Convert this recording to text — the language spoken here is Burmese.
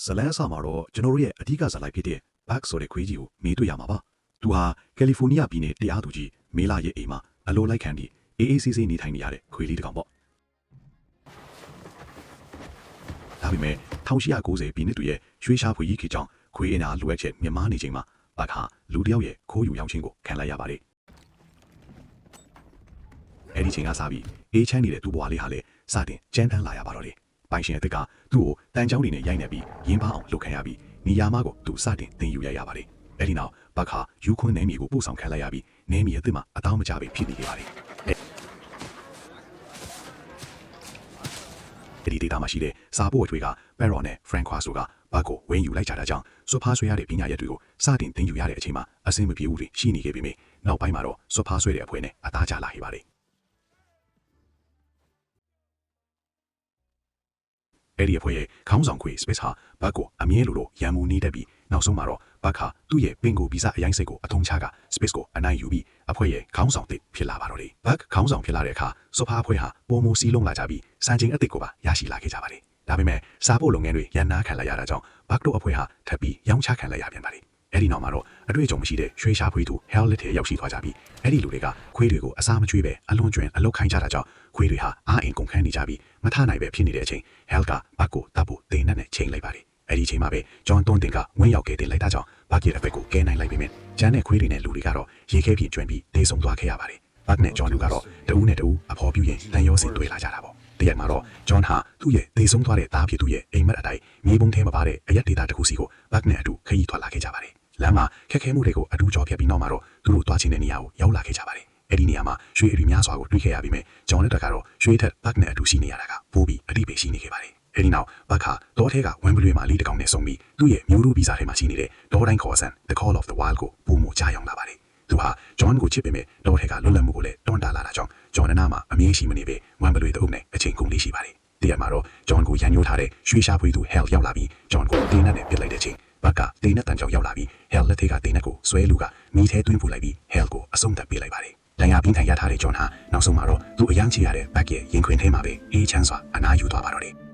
ဇလန်းအစမှာတော့ကျွန်တော်တို့ရဲ့အဓိကဇာတ်လိုက်ဖြစ်တဲ့ Buck ဆိုတဲ့ခွေးကြီးကိုမေးတွေ့ရမှာပါ။သူဟာကယ်လီဖိုးနီးယားပြည်နယ်တရားသူကြီးမေလာရဲ့အိမ်မှာအလိုလိုက်ခံပြီးအေးအေးဆေးဆေးနေထိုင်နေရတဲ့ခွေးလေးတစ်ကောင်ပေါ့။ဒါပေမဲ့1890ပြည်နှစ်တူရဲ့ရွှေရှားဖွေကြီးခေတ်ကြောင့်ခွေးအင်အားလိုအပ်ချက်မြင့်မားနေချိန်မှာ Buck ဟာလူတစ်ယောက်ရဲ့ခိုးယူရောင်းချင်းကိုခံလိုက်ရပါတယ်။အဲဒီချိန်ကစပြီးအေးချမ်းနေတဲ့သူ့ဘဝလေးဟာလည်းစတင်ကြမ်းတမ်းလာရပါတော့တယ်။ပိုင်ရှင်အသက်ကသူ့ကိုတန်ချောင်းတွေနဲ့ရိုက်နှက်ပြီးရင်းပါအောင်လုပ်ခံရပြီးနေရာမကိုသူစတင်တင်ယူရပါတယ်။အဲဒီနောက်ဘတ်ခါယူခွန်းနေမီကိုပို့ဆောင်ခံလိုက်ရပြီးနေမီအသစ်မှာအတောင်းမကြပဲဖြစ်နေခဲ့ပါတယ်။အဲဒီဒေတာမှာရှိတဲ့စာပို့အထွေကပက်ရော်နဲ့ဖရန်ခွာဆိုကဘတ်ကိုဝင်းယူလိုက်ကြတာကြောင့်စွဖားဆွဲရတဲ့ပညာရက်တွေကိုစတင်တင်ယူရတဲ့အချိန်မှာအဆင်မပြေဘူးတွေရှိနေခဲ့ပေမယ့်နောက်ပိုင်းမှာတော့စွဖားဆွဲတဲ့အဖွဲနဲ့အသားကျလာခဲ့ပါတယ်။အဲ့ဒီအဖွဲရဲ့ခေါင်းဆောင်ခွေ Space ဟာဘတ်ကိုအမြဲလိုရန်မူနေတတ်ပြီးနောက်ဆုံးမှာတော့ဘတ်ခါသူ့ရဲ့ပင်ကိုဗီဇအရင်စိတ်ကိုအထုံးချက Space ကိုအနိုင်ယူပြီးအဖွဲရဲ့ခေါင်းဆောင်တစ်ဖြစ်လာပါတော့တယ်။ဘတ်ခေါင်းဆောင်ဖြစ်လာတဲ့အခါစွဖားအဖွဲဟာပုံမူစီးလုံးလာကြပြီးစံချိန်အသစ်ကိုပါရရှိလာခဲ့ကြပါတယ်။ဒါပေမဲ့စာပို့လုပ်ငန်းတွေရန်နာခံလိုက်ရတာကြောင့်ဘတ်တို့အဖွဲဟာထပ်ပြီးရောင်းချခံလိုက်ရပြန်ပါတယ်။အဲ့ဒီနောက်မှာတော့အတွေ့အကြုံမရှိတဲ့ရွှေရှားဖွေးသူ Hell လက်ထဲရောက်ရှိသွားကြပြီးအဲ့ဒီလူတွေကခွေးတွေကိုအစာမကျွေးပဲအလွန်ကျွံအလုတ်ခိုင်းကြတာကြောင့်ခွေးတွေဟာအားအင်ကုန်ခန်းနေကြပြီးမထနိုင်ပဲဖြစ်နေတဲ့အချိန် Hell ကဘတ်ကိုတပ်ဖို့တင်နဲ့ချိန်လိုက်ပါတယ်။အဲ့ဒီချိန်မှာပဲ John တွန်းတင်ကဝင်းရောက်ခဲ့တင်လိုက်တာကြောင့်ဘတ်ရဲ့အဖက်ကိုကဲနိုင်လိုက်ပေမဲ့ဂျန်နဲ့ခွေးတွေနဲ့လူတွေကတော့ရေခဲပြင်းကျွံပြီးတေဆုံးသွားခဲ့ရပါတယ်။ဘတ်နဲ့ John တို့ကတော့တဦးနဲ့တဦးအဖော်ပြရင်တန်ရောစင်တွေ့လာကြတာပေါ့။တရက်မှာတော့ John ဟာသူ့ရဲ့တေဆုံးသွားတဲ့သားဖြစ်သူရဲ့အိမ်မက်အတိုင်းမြေပုံထဲမှာပါတဲ့အရက်ဒေတာတစ်ခုစီကိုဘတ်နဲ့အတူခရီးထွက်လာခဲ့ကြပါတယ်။လမ်းမှာခက်ခဲမှုတွေကိုအတူကြော်ဖြတ်ပြီးနောက်မှာတော့သူတို့တွားချင်တဲ့နေရာကိုရောက်လာခဲ့ကြပါတယ်။အဲ့ဒီနေရာမှာရွှေအရီများစွာကိုတွေ့ခဲ့ရပြီးမြဲဂျွန်လက်တက်ကတော့ရွှေထက်ဘတ်နဲ့အတူရှိနေရတာကပိုးပြီးအတိပေရှိနေခဲ့ပါတယ်။အဲ့ဒီနောက်ဘတ်ခါတောထဲကဝမ်ဘလွေမှာလီးတစ်ကောင်နဲ့ဆုံပြီးသူ့ရဲ့မျိုးရိုးဗီဇာထဲမှာရှိနေတဲ့ဒေါ်တိုင်းခေါ်ဆန် The Call of the Wild ကိုပုံမကြားရောက်လာပါတယ်။သူဟာဂျွန်ကိုချစ်ပေမဲ့တောထဲကလွတ်လပ်မှုကိုလည်းတွန်းတာလာတာကြောင့်ဂျွန်နာမှာအမြင်ရှိမနေပဲဝမ်ဘလွေတအုပ်နဲ့အချိန်ကုန်လေးရှိပါတယ်။တရက်မှာတော့ဂျွန်ကိုရန်ညှိုးထားတဲ့ရွှေရှားဖွေးသူ Hell ရောက်လာပြီးဂျွန်ကိုတင်းနဲ့ပစ်လိုက်တဲ့ချိန်ဘတ်ကတေးနဲ့တန်ကြောင်ရောက်လာပြီး Hell လက်ထဲကတေးနဲ့ကိုဆွဲလူကမိထဲသွင်းပူလိုက်ပြီး Hell ကိုအဆုံးသတ်ပေးလိုက်ပါတယ်။တန်ရာပြင်းထန်ရထားတဲ့ဂျွန်ဟာနောက်ဆုံးမှာတော့သူအယမ်းချရတဲ့ဘတ်ရဲ့ရင်ခွင်ထဲမှာပဲအေးချမ်းစွာအနားယူသွားပါတော့တယ်။